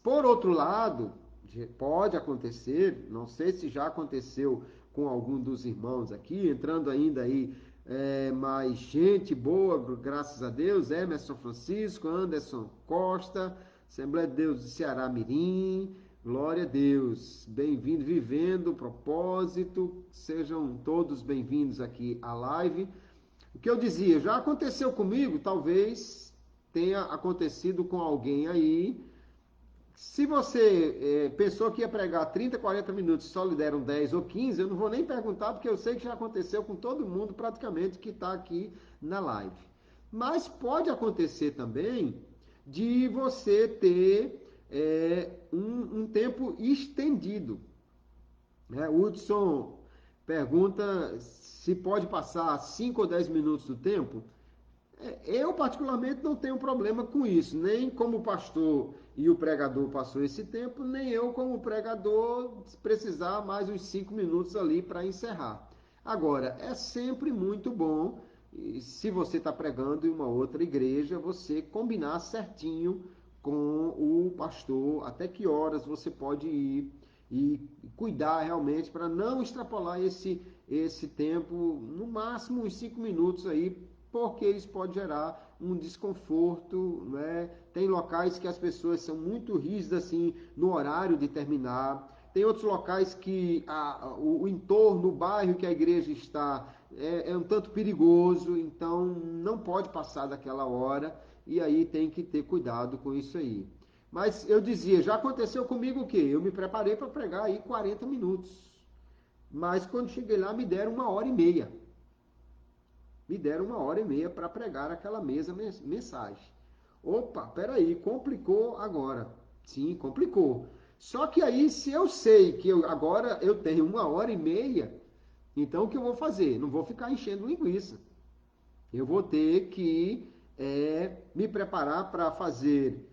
Por outro lado, pode acontecer, não sei se já aconteceu com algum dos irmãos aqui, entrando ainda aí mais gente boa, graças a Deus, Emerson Francisco, Anderson Costa, Assembleia de Deus de Ceará Mirim, glória a Deus, bem-vindo, vivendo o propósito, sejam todos bem-vindos aqui à live. O que eu dizia, já aconteceu comigo, talvez tenha acontecido com alguém aí. Se você pensou que ia pregar 30, 40 minutos e só lhe deram 10 ou 15, eu não vou nem perguntar, porque eu sei que já aconteceu com todo mundo praticamente que está aqui na live. Mas pode acontecer também de você ter um tempo estendido. O Hudson pergunta se pode passar 5 ou 10 minutos do tempo. Eu, particularmente, não tenho problema com isso, nem como pastor e o pregador passou esse tempo, nem eu, como pregador, precisar mais uns 5 minutos ali para encerrar. Agora, é sempre muito bom, se você está pregando em uma outra igreja, você combinar certinho com o pastor, até que horas você pode ir e cuidar realmente para não extrapolar esse tempo, no máximo uns 5 minutos aí, porque isso pode gerar um desconforto, né? Tem locais que as pessoas são muito rígidas assim no horário de terminar. Tem outros locais que o entorno, o bairro que a igreja está é um tanto perigoso, então não pode passar daquela hora e aí tem que ter cuidado com isso aí. Mas eu dizia, já aconteceu comigo o quê? Eu me preparei para pregar aí 40 minutos, mas quando cheguei lá me deram 1h30. Me deram 1h30 para pregar aquela mensagem. Opa, peraí, complicou agora. Sim, complicou. Só que aí, se eu sei que agora eu tenho 1h30, então o que eu vou fazer? Não vou ficar enchendo linguiça. Eu vou ter que me preparar para fazer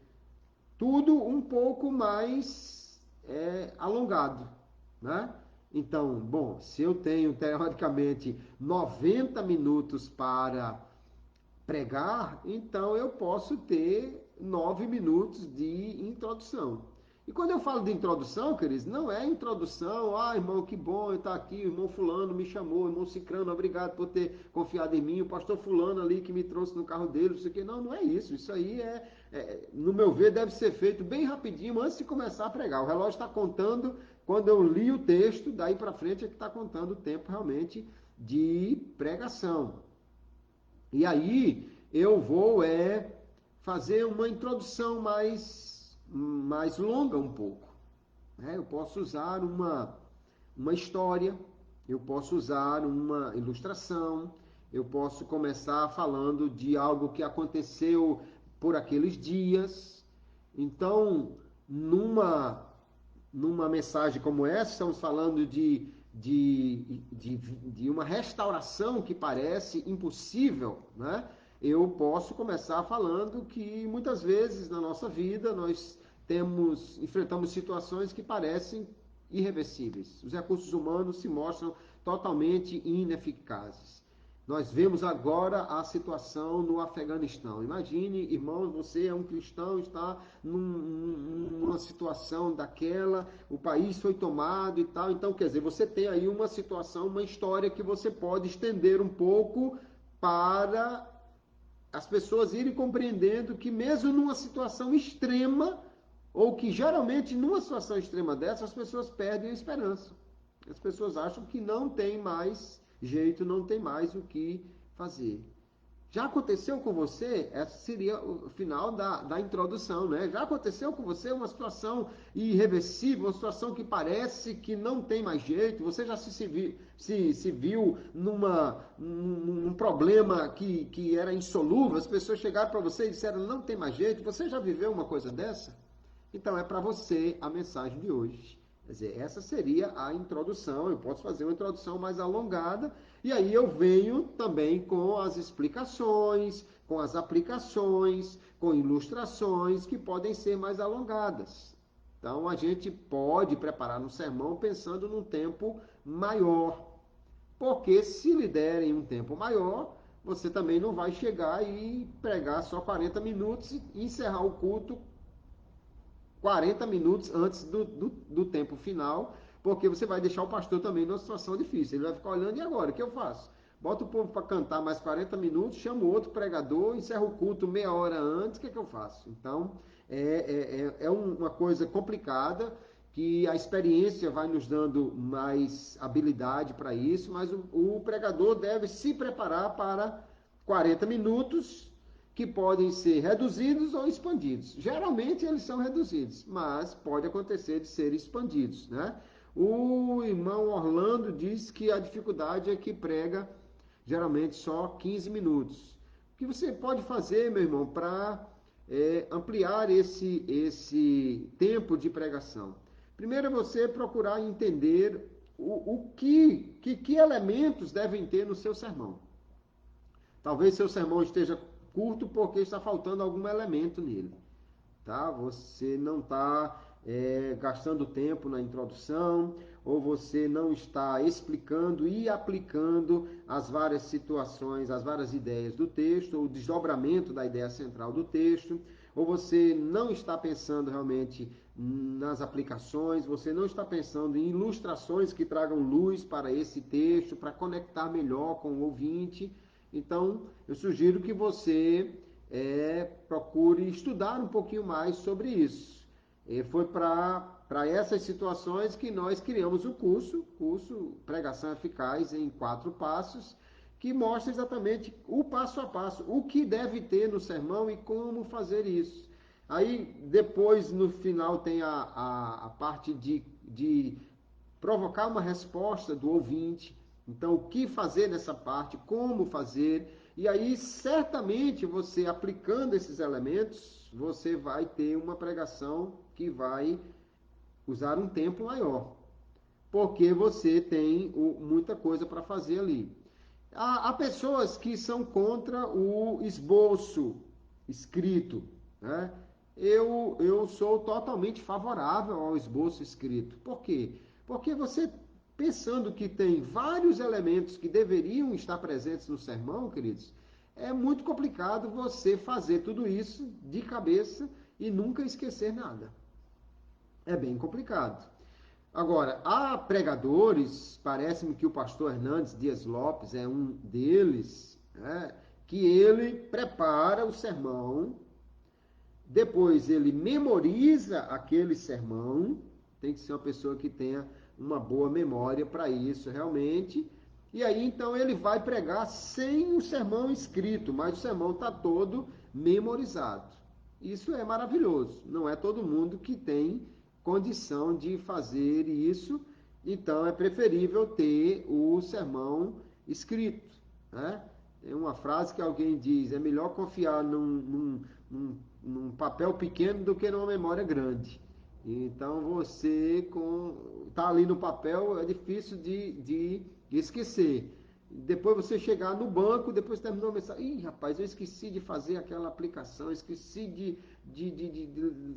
tudo um pouco mais alongado, né? Então, bom, se eu tenho teoricamente 90 minutos para pregar, então eu posso ter 9 minutos de introdução. E quando eu falo de introdução, queridos, não é introdução, irmão, que bom eu estar aqui, o irmão fulano me chamou, o irmão Cicrano, obrigado por ter confiado em mim, o pastor fulano ali que me trouxe no carro dele, não sei o que. Não, não é isso. Isso aí no meu ver, deve ser feito bem rapidinho antes de começar a pregar. O relógio está contando, quando eu li o texto, daí para frente é que está contando o tempo realmente de pregação. E aí eu vou fazer uma introdução mais longa um pouco. Eu posso usar uma história, eu posso usar uma ilustração, eu posso começar falando de algo que aconteceu por aqueles dias. Então, numa mensagem como essa, estamos falando de uma restauração que parece impossível, né? Eu posso começar falando que muitas vezes na nossa vida nós enfrentamos situações que parecem irreversíveis. Os recursos humanos se mostram totalmente ineficazes. Nós vemos agora a situação no Afeganistão. Imagine, irmãos, você é um cristão, está numa situação daquela, o país foi tomado e tal. Então, quer dizer, você tem aí uma situação, uma história que você pode estender um pouco para as pessoas irem compreendendo que mesmo numa situação extrema, ou que geralmente numa situação extrema dessa, as pessoas perdem a esperança. As pessoas acham que não tem mais jeito, não tem mais o que fazer. Já aconteceu com você? Esse seria o final da introdução, né? Já aconteceu com você uma situação irreversível, uma situação que parece que não tem mais jeito? Você já se viu num problema que era insolúvel? As pessoas chegaram para você e disseram, não tem mais jeito? Você já viveu uma coisa dessa? Então é para você a mensagem de hoje. Quer dizer, essa seria a introdução. Eu posso fazer uma introdução mais alongada e aí eu venho também com as explicações, com as aplicações, com ilustrações que podem ser mais alongadas. Então a gente pode preparar um sermão pensando num tempo maior. porque se lhe derem um tempo maior, você também não vai chegar e pregar só 40 minutos e encerrar o culto 40 minutos antes do tempo final, porque você vai deixar o pastor também numa situação difícil. Ele vai ficar olhando, e agora? O que eu faço? Bota o povo para cantar mais 40 minutos, chamo outro pregador, encerro o culto meia hora antes, o que eu faço? Então, é uma coisa complicada, que a experiência vai nos dando mais habilidade para isso, mas o pregador deve se preparar para 40 minutos, que podem ser reduzidos ou expandidos. Geralmente eles são reduzidos, mas pode acontecer de serem expandidos, né? O irmão Orlando diz que a dificuldade é que prega geralmente só 15 minutos. O que você pode fazer, meu irmão, para ampliar esse tempo de pregação? Primeiro é você procurar entender que elementos devem ter no seu sermão. Talvez seu sermão esteja curto porque está faltando algum elemento nele, tá? Você não está gastando tempo na introdução, ou você não está explicando e aplicando as várias situações, as várias ideias do texto, ou o desdobramento da ideia central do texto, ou você não está pensando realmente nas aplicações, você não está pensando em ilustrações que tragam luz para esse texto, para conectar melhor com o ouvinte. Então, eu sugiro que você procure estudar um pouquinho mais sobre isso. Foi para essas situações que nós criamos o curso Pregação Eficaz em 4 Passos, que mostra exatamente o passo a passo, o que deve ter no sermão e como fazer isso. Aí, depois, no final, tem a parte de provocar uma resposta do ouvinte. Então, o que fazer nessa parte, como fazer, e aí certamente você aplicando esses elementos, você vai ter uma pregação que vai usar um tempo maior, porque você tem muita coisa para fazer ali. Há pessoas que são contra o esboço escrito, né? Eu sou totalmente favorável ao esboço escrito. Por quê? Porque você, pensando que tem vários elementos que deveriam estar presentes no sermão, queridos, é muito complicado você fazer tudo isso de cabeça e nunca esquecer nada. É bem complicado. Agora, há pregadores, parece-me que o pastor Hernandes Dias Lopes é um deles, né, que ele prepara o sermão, depois ele memoriza aquele sermão, tem que ser uma pessoa que tenha uma boa memória para isso realmente, e aí então ele vai pregar sem o sermão escrito, mas o sermão está todo memorizado. Isso é maravilhoso, não é todo mundo que tem condição de fazer isso, então é preferível ter o sermão escrito, né? Tem uma frase que alguém diz, é melhor confiar num papel pequeno do que numa memória grande. Então você tá ali no papel, é difícil de esquecer. Depois você chegar no banco, depois terminou a mensagem. Ih, rapaz, eu esqueci de fazer aquela aplicação, esqueci de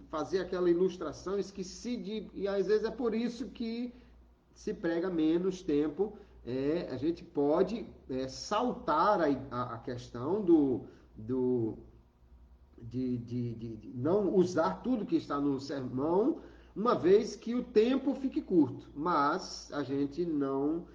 fazer aquela ilustração, esqueci de. E às vezes é por isso que se prega menos tempo. A gente pode saltar a questão de não usar tudo que está no sermão, uma vez que o tempo fique curto. Mas a gente não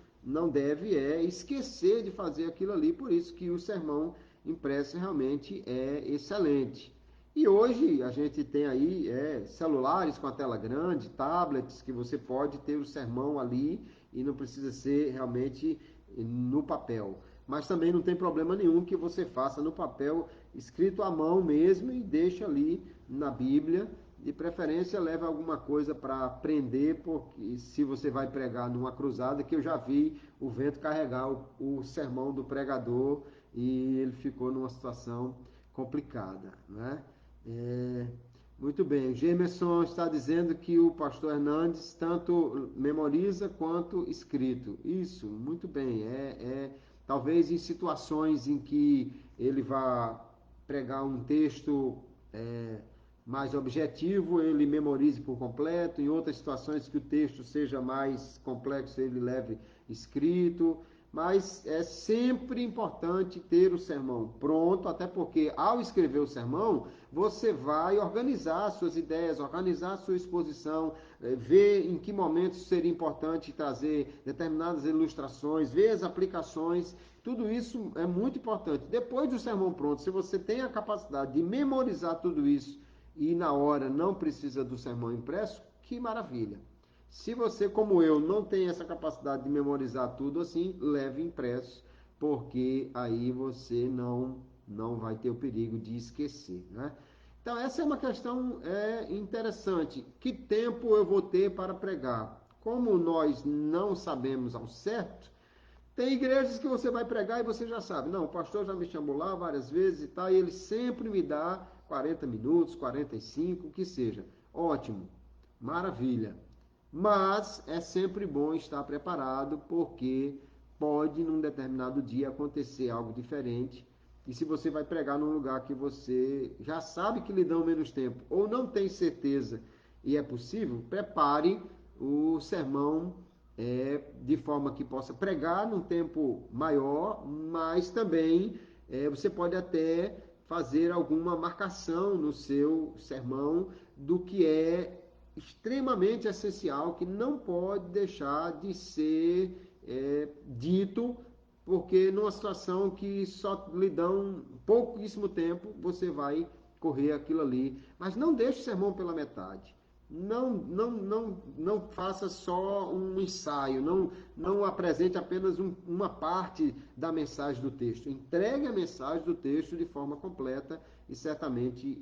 deve esquecer de fazer aquilo ali, por isso que o sermão impresso realmente é excelente. E hoje a gente tem aí celulares com a tela grande, tablets, que você pode ter o sermão ali e não precisa ser realmente no papel. Mas também não tem problema nenhum que você faça no papel, escrito à mão mesmo, e deixe ali na Bíblia. De preferência, leve alguma coisa para prender, porque se você vai pregar numa cruzada, que eu já vi o vento carregar o sermão do pregador e ele ficou numa situação complicada, né? Muito bem, o Gemerson está dizendo que o pastor Hernandes tanto memoriza quanto escrito. Isso, muito bem. Talvez em situações em que ele vá pregar um texto mais objetivo, ele memorize por completo. Em outras situações que o texto seja mais complexo, ele leve escrito. mas é sempre importante ter o sermão pronto, até porque ao escrever o sermão, você vai organizar suas ideias, organizar sua exposição, ver em que momentos seria importante trazer determinadas ilustrações, ver as aplicações, tudo isso é muito importante. Depois do sermão pronto, se você tem a capacidade de memorizar tudo isso e na hora não precisa do sermão impresso, que maravilha. Se você, como eu, não tem essa capacidade de memorizar tudo assim, leve impresso, porque aí você não vai ter o perigo de esquecer, né? Então, essa é uma questão interessante. Que tempo eu vou ter para pregar? Como nós não sabemos ao certo, tem igrejas que você vai pregar e você já sabe. Não, o pastor já me chamou lá várias vezes e tal, e ele sempre me dá 40 minutos, 45, o que seja. Ótimo, maravilha. Mas é sempre bom estar preparado, porque pode, num determinado dia, acontecer algo diferente. E se você vai pregar num lugar que você já sabe que lhe dão menos tempo, ou não tem certeza e é possível, prepare o sermão de forma que possa pregar num tempo maior, mas também você pode até fazer alguma marcação no seu sermão do que é extremamente essencial, que não pode deixar de ser dito, porque numa situação que só lhe dão pouquíssimo tempo, você vai correr aquilo ali. Mas não deixe o sermão pela metade. Não faça só um ensaio, não apresente apenas uma parte da mensagem do texto. Entregue a mensagem do texto de forma completa e certamente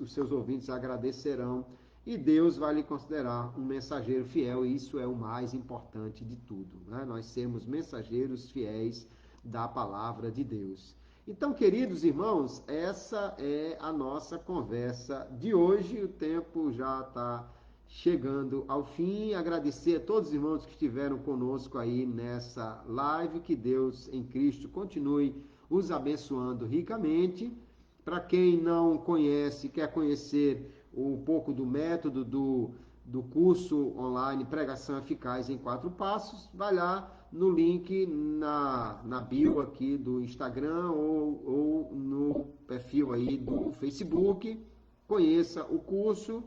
os seus ouvintes agradecerão e Deus vai lhe considerar um mensageiro fiel, e isso é o mais importante de tudo, né? Nós sermos mensageiros fiéis da palavra de Deus. Então, queridos irmãos, essa é a nossa conversa de hoje. O tempo já está chegando ao fim. Agradecer a todos os irmãos que estiveram conosco aí nessa live. Que Deus em Cristo continue os abençoando ricamente. Para quem não conhece, quer conhecer um pouco do método do curso online Pregação Eficaz em 4 Passos, vai lá no link na bio aqui do Instagram ou no perfil aí do Facebook, conheça o curso.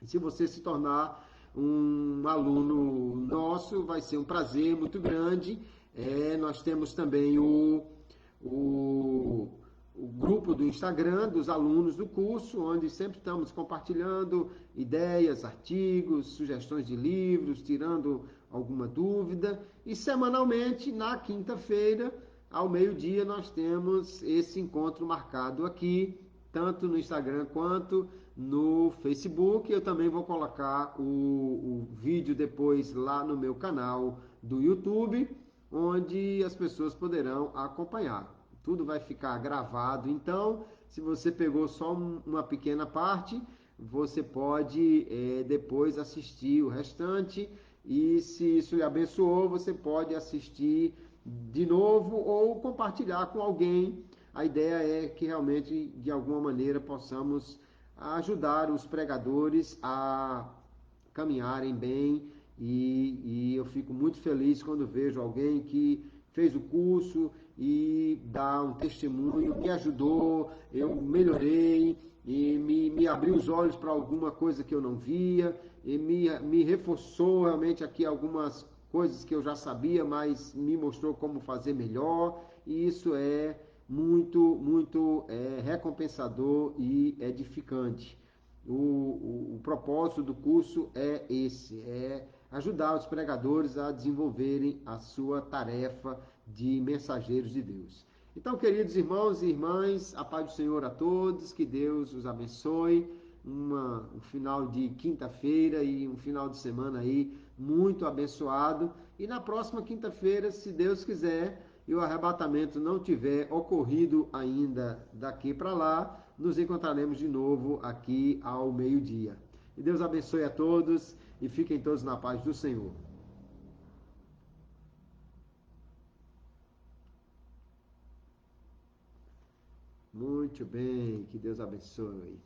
Se você se tornar um aluno nosso, vai ser um prazer muito grande. Nós temos também o grupo do Instagram dos alunos do curso, onde sempre estamos compartilhando ideias, artigos, sugestões de livros, tirando alguma dúvida. E semanalmente, na quinta-feira, ao meio-dia, nós temos esse encontro marcado aqui, tanto no Instagram quanto no Facebook. Eu também vou colocar o vídeo depois lá no meu canal do YouTube, onde as pessoas poderão acompanhar. Tudo vai ficar gravado, então, se você pegou só uma pequena parte, você pode depois assistir o restante, e se isso lhe abençoou, você pode assistir de novo ou compartilhar com alguém. A ideia é que realmente, de alguma maneira, possamos ajudar os pregadores a caminharem bem, e eu fico muito feliz quando vejo alguém que fez o curso e dá um testemunho que ajudou, eu melhorei e me abriu os olhos para alguma coisa que eu não via, e me reforçou realmente aqui algumas coisas que eu já sabia, mas me mostrou como fazer melhor, e isso é muito recompensador e edificante. O propósito do curso é esse, é ajudar os pregadores a desenvolverem a sua tarefa de mensageiros de Deus. Então, queridos irmãos e irmãs, a paz do Senhor a todos, que Deus os abençoe, um final de quinta-feira e um final de semana aí muito abençoado, e na próxima quinta-feira, se Deus quiser, e o arrebatamento não tiver ocorrido ainda daqui para lá, nos encontraremos de novo aqui ao meio-dia. E Deus abençoe a todos e fiquem todos na paz do Senhor. Muito bem, que Deus abençoe.